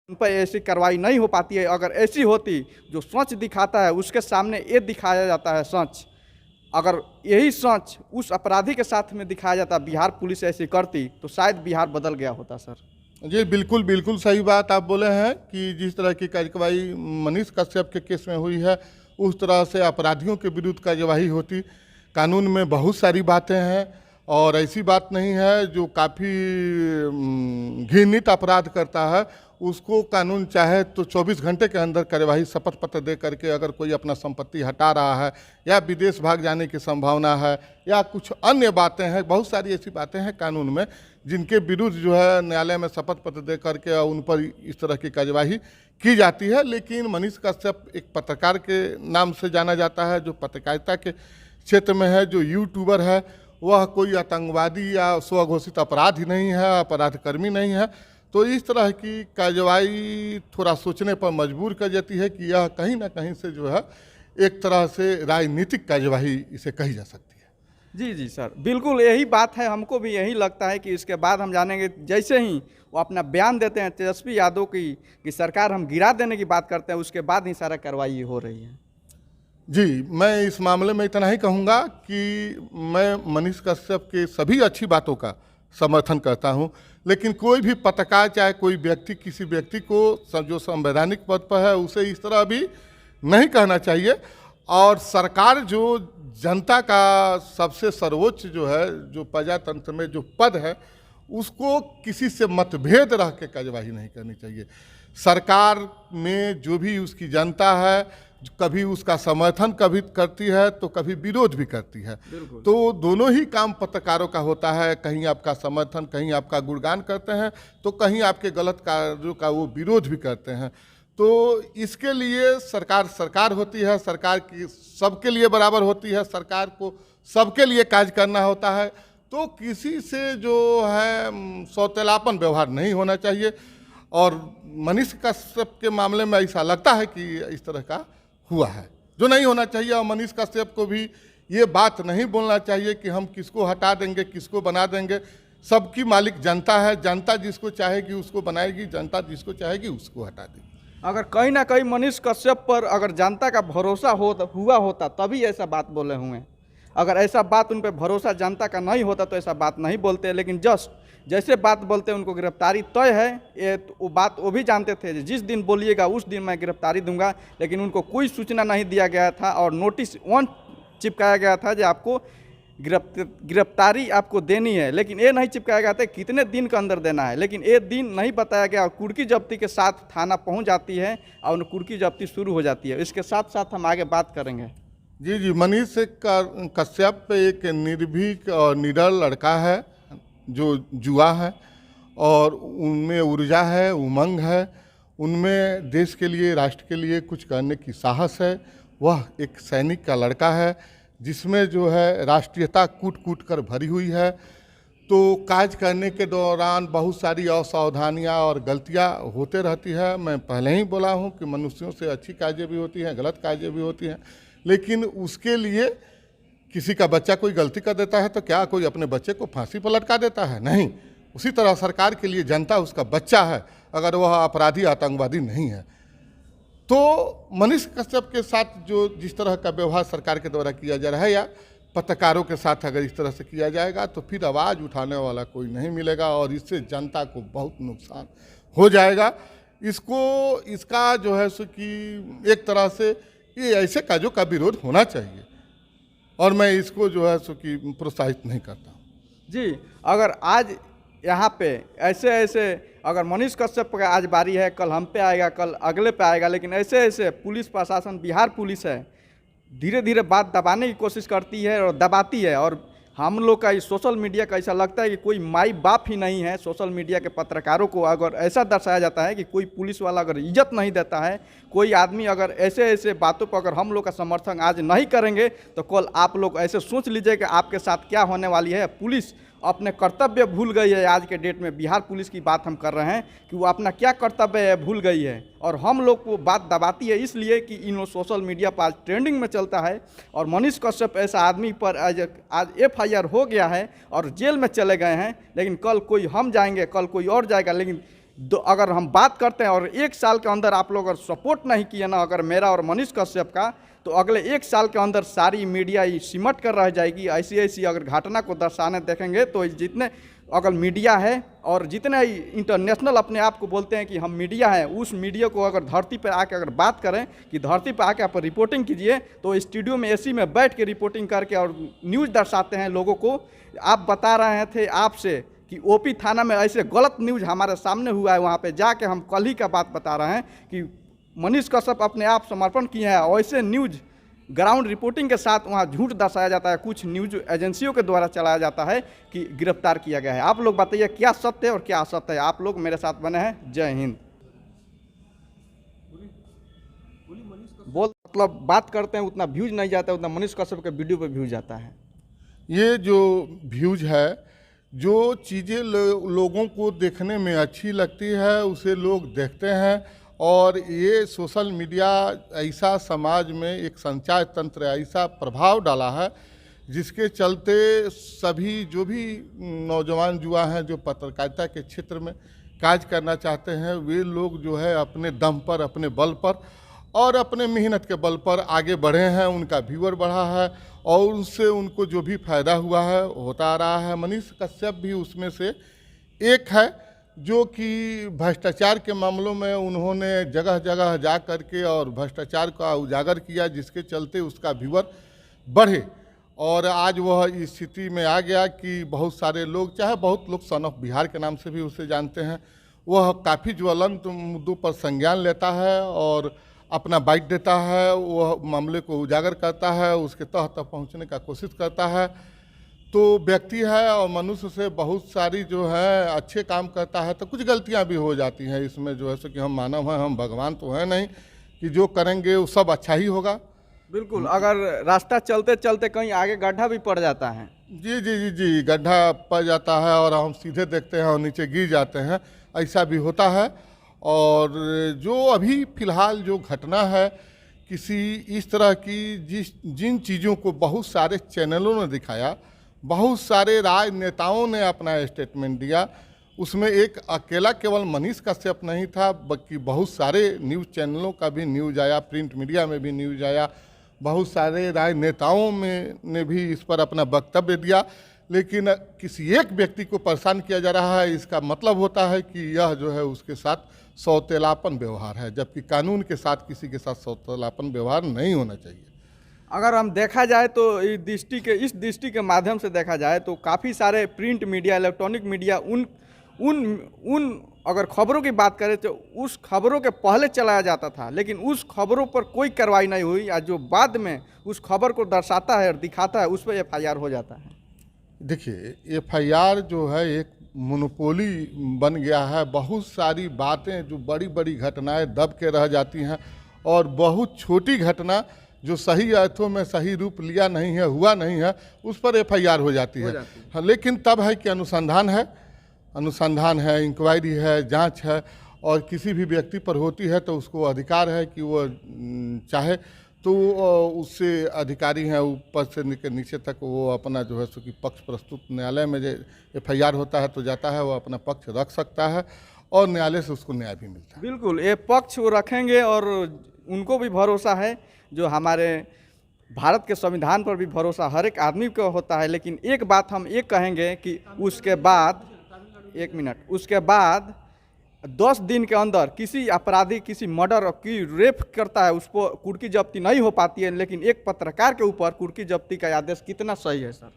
उन पर ऐसी कार्रवाई नहीं हो पाती है। अगर ऐसी होती, जो सच दिखाता है उसके सामने ये दिखाया जाता है सच, अगर यही सच उस अपराधी के साथ में दिखाया जाता, बिहार पुलिस ऐसी करती, तो शायद बिहार बदल गया होता सर। जी बिल्कुल बिल्कुल सही बात आप बोले हैं कि जिस तरह की कार्रवाई मनीष कश्यप के केस में हुई है, उस तरह से अपराधियों के विरुद्ध कार्यवाही होती। कानून में बहुत सारी बातें हैं और ऐसी बात नहीं है जो काफ़ी घृणित अपराध करता है उसको कानून चाहे तो 24 घंटे के अंदर कार्यवाही शपथ पत्र दे करके, अगर कोई अपना संपत्ति हटा रहा है या विदेश भाग जाने की संभावना है या कुछ अन्य बातें हैं, बहुत सारी ऐसी बातें हैं कानून में जिनके विरुद्ध जो है न्यायालय में शपथ पत्र दे करके उन पर इस तरह की कार्यवाही की जाती है। लेकिन मनीष कश्यप एक पत्रकार के नाम से जाना जाता है, जो पत्रकारिता के क्षेत्र में है, जो यूट्यूबर है, वह कोई आतंकवादी या स्वघोषित अपराधी नहीं है, अपराधकर्मी नहीं है। तो इस तरह की कार्रवाई थोड़ा सोचने पर मजबूर कर जाती है कि यह कहीं ना कहीं से जो है एक तरह से राजनीतिक कार्यवाही इसे कही जा सकती है। जी जी सर, बिल्कुल यही बात है, हमको भी यही लगता है कि इसके बाद हम जानेंगे, जैसे ही वो अपना बयान देते हैं तेजस्वी यादव की कि सरकार हम गिरा देने की बात करते हैं, उसके बाद ही सारा कार्रवाई हो रही है। जी, मैं इस मामले में इतना ही कहूँगा कि मैं मनीष कश्यप के सभी अच्छी बातों का समर्थन करता हूँ, लेकिन कोई भी पत्रकार चाहे कोई व्यक्ति किसी व्यक्ति को जो संवैधानिक पद पर है उसे इस तरह भी नहीं कहना चाहिए। और सरकार जो जनता का सबसे सर्वोच्च जो है, जो प्रजातंत्र में जो पद है, उसको किसी से मतभेद रह के कार्यवाही नहीं करनी चाहिए। सरकार में जो भी उसकी जनता है, कभी उसका समर्थन कभी करती है तो कभी विरोध भी करती है। तो दोनों ही काम पत्रकारों का होता है, कहीं आपका समर्थन, कहीं आपका गुणगान करते हैं, तो कहीं आपके गलत कार्यों का वो विरोध भी करते हैं। तो इसके लिए सरकार सरकार होती है, सरकार की सबके लिए बराबर होती है, सरकार को सबके लिए कार्य करना होता है। तो किसी से जो है सौतेलापन व्यवहार नहीं होना चाहिए। और मनीष कश्यप के मामले में ऐसा लगता है कि इस तरह का हुआ है, जो नहीं होना चाहिए। और मनीष कश्यप को भी ये बात नहीं बोलना चाहिए कि हम किसको हटा देंगे, किसको बना देंगे। सबकी मालिक जनता है, जनता जिसको चाहेगी उसको बनाएगी, जनता जिसको चाहेगी उसको हटा देगी। अगर कहीं ना कहीं मनीष कश्यप पर अगर जनता का भरोसा हुआ होता तभी ऐसा बात बोले हुए। अगर ऐसा बात उन पर भरोसा जनता का नहीं होता तो ऐसा बात नहीं बोलते। लेकिन जैसे बात बोलते उनको गिरफ्तारी तय है, ये तो वो बात वो भी जानते थे, जिस दिन बोलिएगा उस दिन मैं गिरफ्तारी दूंगा। लेकिन उनको कोई सूचना नहीं दिया गया था और नोटिस 1 चिपकाया गया था जो आपको गिरफ्तारी आपको देनी है, लेकिन ये नहीं चिपकाया गया था कितने दिन के अंदर देना है। लेकिन ये दिन नहीं बताया गया। कुर्की जब्ती के साथ थाना पहुंच जाती है और कुर्की जब्ती शुरू हो जाती है। इसके साथ साथ हम आगे बात करेंगे। जी जी, मनीष कश्यप एक निर्भीक और निडर लड़का है जो जुआ है, और उनमें ऊर्जा है, उमंग है, उनमें देश के लिए, राष्ट्र के लिए कुछ करने की साहस है। वह एक सैनिक का लड़का है जिसमें जो है राष्ट्रीयता कूट कूट कर भरी हुई है। तो कार्य करने के दौरान बहुत सारी असावधानियां और गलतियां होते रहती है। मैं पहले ही बोला हूं कि मनुष्यों से अच्छी कार्य भी होती हैं, गलत कार्य भी होती हैं, लेकिन उसके लिए किसी का बच्चा कोई गलती कर देता है तो क्या कोई अपने बच्चे को फांसी पर लटका देता है? नहीं। उसी तरह सरकार के लिए जनता उसका बच्चा है, अगर वह अपराधी आतंकवादी नहीं है। तो मनीष कश्यप के साथ जो जिस तरह का व्यवहार सरकार के द्वारा किया जा रहा है, या पत्रकारों के साथ अगर इस तरह से किया जाएगा, तो फिर आवाज़ उठाने वाला कोई नहीं मिलेगा और इससे जनता को बहुत नुकसान हो जाएगा। इसका जो है सो कि एक तरह से ये ऐसे काजों का विरोध होना चाहिए और मैं इसको जो है सो कि प्रोत्साहित नहीं करता। जी, अगर आज यहाँ पे ऐसे अगर मनीष कश्यप का आज बारी है, कल हम पे आएगा, कल अगले पे आएगा, लेकिन ऐसे पुलिस प्रशासन, बिहार पुलिस है, धीरे धीरे बात दबाने की कोशिश करती है और दबाती है। और हम लोग का इस सोशल मीडिया का ऐसा लगता है कि कोई माई बाप ही नहीं है। सोशल मीडिया के पत्रकारों को अगर ऐसा दर्शाया जाता है कि कोई पुलिस वाला अगर इज्जत नहीं देता है, कोई आदमी अगर ऐसे बातों पर अगर हम लोग का समर्थन आज नहीं करेंगे तो कल आप लोग ऐसे सोच लीजिए कि आपके साथ क्या होने वाली है। पुलिस अपने कर्तव्य भूल गई है। आज के डेट में बिहार पुलिस की बात हम कर रहे हैं कि वो अपना क्या कर्तव्य है भूल गई है, और हम लोग को बात दबाती है इसलिए कि इन सोशल मीडिया पर आज ट्रेंडिंग में चलता है। और मनीष कश्यप ऐसा आदमी पर आज FIR हो गया है और जेल में चले गए हैं, लेकिन कल कोई हम जाएंगे, कल कोई और जाएगा। लेकिन अगर हम बात करते हैं और 1 साल के अंदर आप लोग अगर सपोर्ट नहीं किए ना अगर मेरा और मनीष कश्यप का, तो अगले 1 साल के अंदर सारी मीडिया ही सिमट कर रह जाएगी। ऐसी ऐसी अगर घटना को दर्शाने देखेंगे तो जितने अगर मीडिया है और जितने इंटरनेशनल अपने आप को बोलते हैं कि हम मीडिया हैं, उस मीडिया को अगर धरती पर आके अगर बात करें कि धरती पर आके आप रिपोर्टिंग कीजिए, तो स्टूडियो में एसी में बैठ के रिपोर्टिंग करके और न्यूज़ दर्शाते हैं लोगों को। आप बता रहे थे आपसे कि ओपी थाना में ऐसे गलत न्यूज़ हमारे सामने हुआ है, वहाँ पे जाके हम कल ही का बात बता रहे हैं कि मनीष कश्यप अपने आप समर्पण किए हैं। वैसे न्यूज़ ग्राउंड रिपोर्टिंग के साथ वहाँ झूठ दर्शाया जाता है, कुछ न्यूज़ एजेंसियों के द्वारा चलाया जाता है कि गिरफ्तार किया गया है। आप लोग बताइए क्या सत्य है और क्या असत्य है। आप लोग मेरे साथ बने हैं। जय हिंद। बोल मतलब बात करते हैं उतना व्यूज नहीं जाता है, उतना मनीष कश्यप के वीडियो पे व्यूज जाता है। ये जो व्यूज है, जो चीज़ें लोगों को देखने में अच्छी लगती है उसे लोग देखते हैं, और ये सोशल मीडिया ऐसा समाज में एक संचार तंत्र ऐसा प्रभाव डाला है जिसके चलते सभी जो भी नौजवान युवा हैं जो पत्रकारिता के क्षेत्र में कार्य करना चाहते हैं, वे लोग जो है अपने दम पर, अपने बल पर और अपने मेहनत के बल पर आगे बढ़े हैं। उनका व्यूअर बढ़ा है और उससे उनको जो भी फायदा हुआ है होता आ रहा है। मनीष कश्यप भी उसमें से एक है, जो कि भ्रष्टाचार के मामलों में उन्होंने जगह जगह जा करके और भ्रष्टाचार का उजागर किया, जिसके चलते उसका व्यूअर बढ़े और आज वह इस स्थिति में आ गया कि बहुत सारे लोग, चाहे बहुत लोग सन ऑफ बिहार के नाम से भी उसे जानते हैं, वह काफ़ी ज्वलंत मुद्दों पर संज्ञान लेता है और अपना बाइट देता है, वह मामले को उजागर करता है, उसके तह तक पहुँचने का कोशिश करता है। तो व्यक्ति है और मनुष्य से बहुत सारी जो है अच्छे काम करता है, तो कुछ गलतियां भी हो जाती हैं इसमें, जो है सो कि हम मानव हैं, हम भगवान तो हैं नहीं कि जो करेंगे वो सब अच्छा ही होगा। बिल्कुल, अगर रास्ता चलते चलते कहीं आगे गड्ढा भी पड़ जाता है। जी जी जी जी, गड्ढा पड़ जाता है और हम सीधे देखते हैं और नीचे गिर जाते हैं, ऐसा भी होता है। और जो अभी फ़िलहाल जो घटना है, किसी इस तरह की जिन चीज़ों को बहुत सारे चैनलों ने दिखाया, बहुत सारे राजनेताओं ने अपना स्टेटमेंट दिया, उसमें एक अकेला केवल मनीष कश्यप नहीं था, बल्कि बहुत सारे न्यूज़ चैनलों का भी न्यूज़ आया, प्रिंट मीडिया में भी न्यूज़ आया, बहुत सारे राजनेताओं में ने भी इस पर अपना वक्तव्य दिया। लेकिन किसी एक व्यक्ति को परेशान किया जा रहा है, इसका मतलब होता है कि यह जो है उसके साथ सौतेलापन व्यवहार है, जबकि कानून के साथ किसी के साथ सौतेलापन व्यवहार नहीं होना चाहिए। अगर हम देखा जाए तो इस दृष्टि के माध्यम से देखा जाए तो काफ़ी सारे प्रिंट मीडिया, इलेक्ट्रॉनिक मीडिया उन अगर खबरों की बात करें तो उस खबरों के पहले चलाया जाता था, लेकिन उस खबरों पर कोई कार्रवाई नहीं हुई, या जो बाद में उस खबर को दर्शाता है और दिखाता है उस पर FIR हो जाता है। देखिए, FIR जो है एक मोनोपोली बन गया है। बहुत सारी बातें जो बड़ी बड़ी घटनाएं दब के रह जाती हैं, और बहुत छोटी घटना जो सही अर्थों में सही रूप लिया नहीं है, हुआ नहीं है, उस पर FIR हो जाती है। हाँ, लेकिन तब है कि अनुसंधान है, इंक्वायरी है, जांच है, और किसी भी व्यक्ति पर होती है तो उसको अधिकार है कि वो चाहे तो उससे अधिकारी हैं ऊपर से नीचे तक वो अपना जो है सो कि पक्ष प्रस्तुत, न्यायालय में जो FIR होता है तो जाता है, वो अपना पक्ष रख सकता है और न्यायालय से उसको न्याय भी मिलता है। बिल्कुल, ये पक्ष वो रखेंगे और उनको भी भरोसा है, जो हमारे भारत के संविधान पर भी भरोसा हर एक आदमी को होता है। लेकिन एक बात हम ये कहेंगे कि उसके बाद 10 दिन के अंदर किसी अपराधी, किसी मर्डर की रेप करता है, उसको कुर्की जब्ती नहीं हो पाती है, लेकिन एक पत्रकार के ऊपर कुर्की जब्ती का आदेश कितना सही है सर?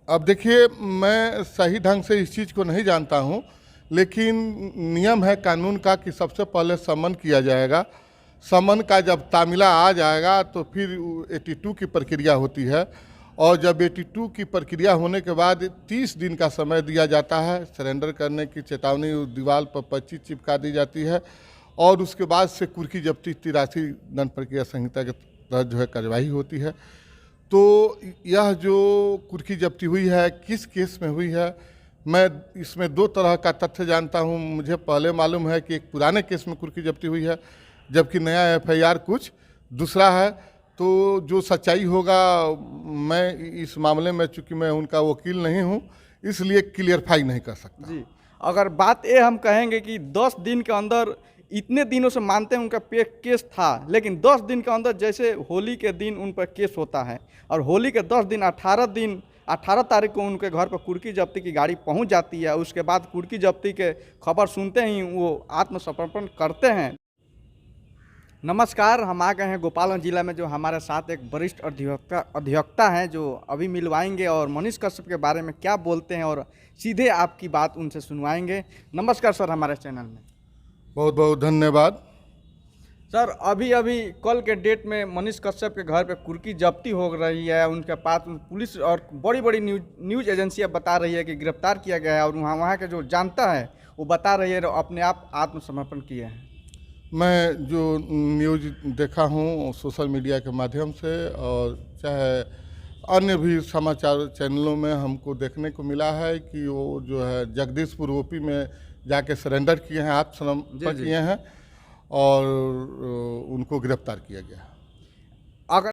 अब देखिए, मैं सही ढंग से इस चीज़ को नहीं जानता हूँ, लेकिन नियम है कानून का कि सबसे पहले समन किया जाएगा। समन का जब तामिला आ जाएगा तो फिर 82 की प्रक्रिया होती है, और जब 82 की प्रक्रिया होने के बाद 30 दिन का समय दिया जाता है, सरेंडर करने की चेतावनी दीवार पर 25 चिपका दी जाती है, और उसके बाद से कुर्की जब्ती 83 दंड प्रक्रिया संहिता के तहत जो है कार्यवाही होती है। तो यह जो कुर्की जब्ती हुई है, किस केस में हुई है, मैं इसमें 2 तरह का तथ्य जानता हूँ। मुझे पहले मालूम है कि एक पुराने केस में कुर्की जब्ती हुई है, जबकि नया FIR कुछ दूसरा है। तो जो सच्चाई होगा, मैं इस मामले में, चूंकि मैं उनका वकील नहीं हूं, इसलिए क्लियरफाई नहीं कर सकता। जी, अगर बात ये हम कहेंगे कि 10 दिन के अंदर, इतने दिनों से मानते हैं उनका पे केस था, लेकिन 10 दिन के अंदर जैसे होली के दिन उन पर केस होता है और होली के 10 दिन 18 तारीख को उनके घर पर कुर्की जब्ती की गाड़ी पहुंच जाती है। उसके बाद कुर्की जब्ती के खबर सुनते ही वो आत्मसमर्पण करते हैं। नमस्कार, हम आ गए हैं गोपालगंज जिला में, जो हमारे साथ एक वरिष्ठ अधिवक्ता हैं जो अभी मिलवाएंगे और मनीष कश्यप के बारे में क्या बोलते हैं और सीधे आपकी बात उनसे सुनवाएंगे। नमस्कार सर, हमारे चैनल में। बहुत बहुत धन्यवाद। सर, अभी कल के डेट में मनीष कश्यप के घर पे कुर्की जब्ती हो रही है। उनके पास पुलिस और बड़ी बड़ी न्यूज़ एजेंसियां बता रही है कि गिरफ्तार किया गया है और वहाँ के जो जानता है वो बता रही है अपने आप आत्मसमर्पण किए हैं। मैं जो न्यूज़ देखा हूँ सोशल मीडिया के माध्यम से और चाहे अन्य भी समाचार चैनलों में हमको देखने को मिला है कि वो जो है जगदीशपुर ओपी में जाके सरेंडर किए हैं, आत्मसमर्पण किए हैं और उनको गिरफ्तार किया गया।